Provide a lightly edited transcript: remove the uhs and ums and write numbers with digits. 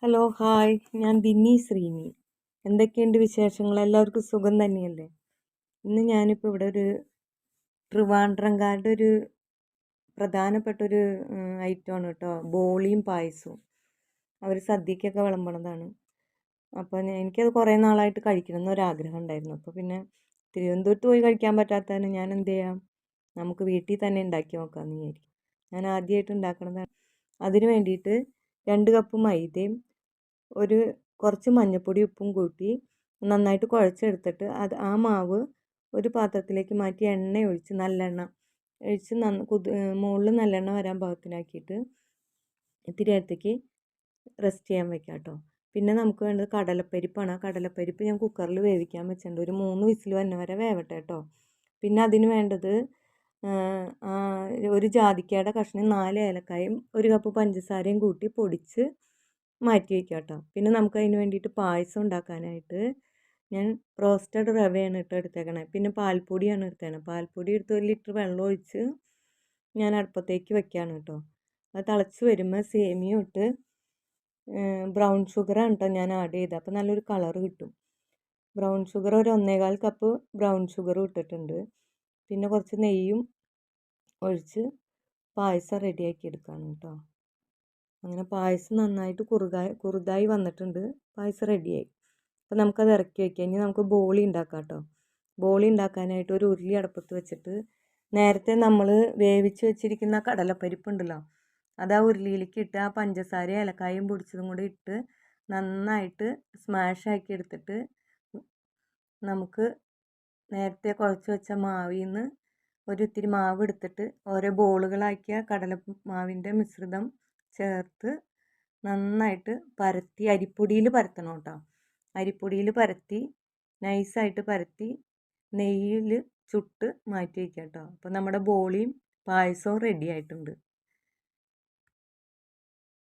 Hello hi, ഞാൻ ദിന്നി ശ്രീനി. എന്തൊക്കെയുണ്ട് വിശേഷങ്ങൾ? എല്ലാവർക്കും സുഖം തന്നെയല്ലേ? ഇന്ന് ഞാനിപ്പോൾ ഇവിടെ ഒരു ട്രിവാൻഡ്രംകാരുടെ ഒരു പ്രധാനപ്പെട്ട ഒരു ഐറ്റമാണ് കേട്ടോ, ബോളിയും പായസവും. അവർ സദ്യക്കൊക്കെ വിളമ്പണതാണ്. അപ്പോൾ എനിക്കത് കുറേ നാളായിട്ട് കഴിക്കണം എന്നൊരാഗ്രഹം ഉണ്ടായിരുന്നു. അപ്പോൾ പിന്നെ തിരുവനന്തപുരത്ത് പോയി കഴിക്കാൻ പറ്റാത്തതിന് ഞാൻ എന്ത് ചെയ്യാം, നമുക്ക് വീട്ടിൽ തന്നെ ഉണ്ടാക്കി നോക്കാമെന്ന് വിചാരിക്കും. ഞാൻ ആദ്യമായിട്ട് ഉണ്ടാക്കണതാണ്. അതിന് വേണ്ടിയിട്ട് 2 കപ്പ് മൈദയും കുറച്ച് മഞ്ഞൾപ്പൊടി ഉപ്പും കൂട്ടി നന്നായിട്ട് കുഴച്ചെടുത്തിട്ട് ആ മാവ് ഒരു പാത്രത്തിലേക്ക് മാറ്റി എണ്ണ ഒഴിച്ച് നല്ലെണ്ണ ഒഴിച്ച് മുകളിൽ നല്ലെണ്ണ വരാൻ പാകത്തിനാക്കിയിട്ട് ഇത്തിരി നേരത്തേക്ക് റെസ്റ്റ് ചെയ്യാൻ വെക്കാം കേട്ടോ. പിന്നെ നമുക്ക് വേണ്ടത് കടലപ്പരിപ്പാണ്. ആ കടലപ്പരിപ്പ് ഞാൻ കുക്കറിൽ വേവിക്കാൻ വെച്ചിട്ടുണ്ട്. ഒരു 3 വിസിൽ വന്ന വരെ വേവട്ടെ കേട്ടോ. പിന്നെ അതിന് വേണ്ടത് ഒരു ജാതിക്കയുടെ കഷ്ണം, 4 ഏലക്കായും 1 കപ്പ് പഞ്ചസാരയും കൂട്ടി പൊടിച്ച് മാറ്റി വയ്ക്കുക കേട്ടോ. പിന്നെ നമുക്ക് അതിന് വേണ്ടിയിട്ട് പായസം ഉണ്ടാക്കാനായിട്ട് ഞാൻ റോസ്റ്റഡ് റവയാണ് എടുത്തേക്കണേ. പിന്നെ പാൽപ്പൊടിയാണ് എടുത്തേക്കണേ. പാൽപ്പൊടി എടുത്ത് 1 ലിറ്റർ വെള്ളം ഒഴിച്ച് ഞാൻ അടുപ്പത്തേക്ക് വെക്കുകയാണ് കേട്ടോ. അത് തിളച്ച് വരുമ്പോൾ സേമിയ ഇട്ട് ബ്രൗൺ ഷുഗറാണ് കേട്ടോ ഞാൻ ആഡ് ചെയ്തത്. അപ്പോൾ നല്ലൊരു കളറ് കിട്ടും. ബ്രൗൺ ഷുഗർ ഒരു 1.25 കപ്പ് ബ്രൗൺ ഷുഗറും ഇട്ടിട്ടുണ്ട്. പിന്നെ കുറച്ച് നെയ്യും ഒഴിച്ച് പായസം റെഡിയാക്കി എടുക്കുകയാണ് കേട്ടോ. അങ്ങനെ പായസം നന്നായിട്ട് കുറുതായി വന്നിട്ടുണ്ട്. പായസം റെഡിയായി. അപ്പോൾ നമുക്കത് ഇറക്കി വയ്ക്കാം. ഇനി നമുക്ക് ബോളി ഉണ്ടാക്കാം കേട്ടോ. ബോളി ഉണ്ടാക്കാനായിട്ട് ഒരു ഉരുളി അടുപ്പത്ത് വെച്ചിട്ട് നേരത്തെ നമ്മൾ വേവിച്ച് വെച്ചിരിക്കുന്ന കടലപ്പരിപ്പുണ്ടല്ലോ, അത് ആ ഉരുളിയിലേക്ക് ഇട്ട് ആ പഞ്ചസാരയും ഏലക്കായും പൊടിച്ചതും കൂടി ഇട്ട് നന്നായിട്ട് സ്മാഷാക്കി എടുത്തിട്ട് നമുക്ക് നേരത്തെ കുഴച്ച് വെച്ച മാവിൽ നിന്ന് ഇത്തിരി മാവ് എടുത്തിട്ട് ഓരോ ബോളുകളാക്കിയ മാവിൻ്റെ മിശ്രിതം ചേർത്ത് നന്നായിട്ട് പരത്തി അരിപ്പൊടിയിൽ പരത്തണം കേട്ടോ. അരിപ്പൊടിയിൽ പരത്തി നൈസായിട്ട് പരത്തി നെയ്യിൽ ചുട്ട് മാറ്റി വയ്ക്കാം കേട്ടോ. അപ്പോൾ നമ്മുടെ ബോളിയും പായസവും റെഡി ആയിട്ടുണ്ട്.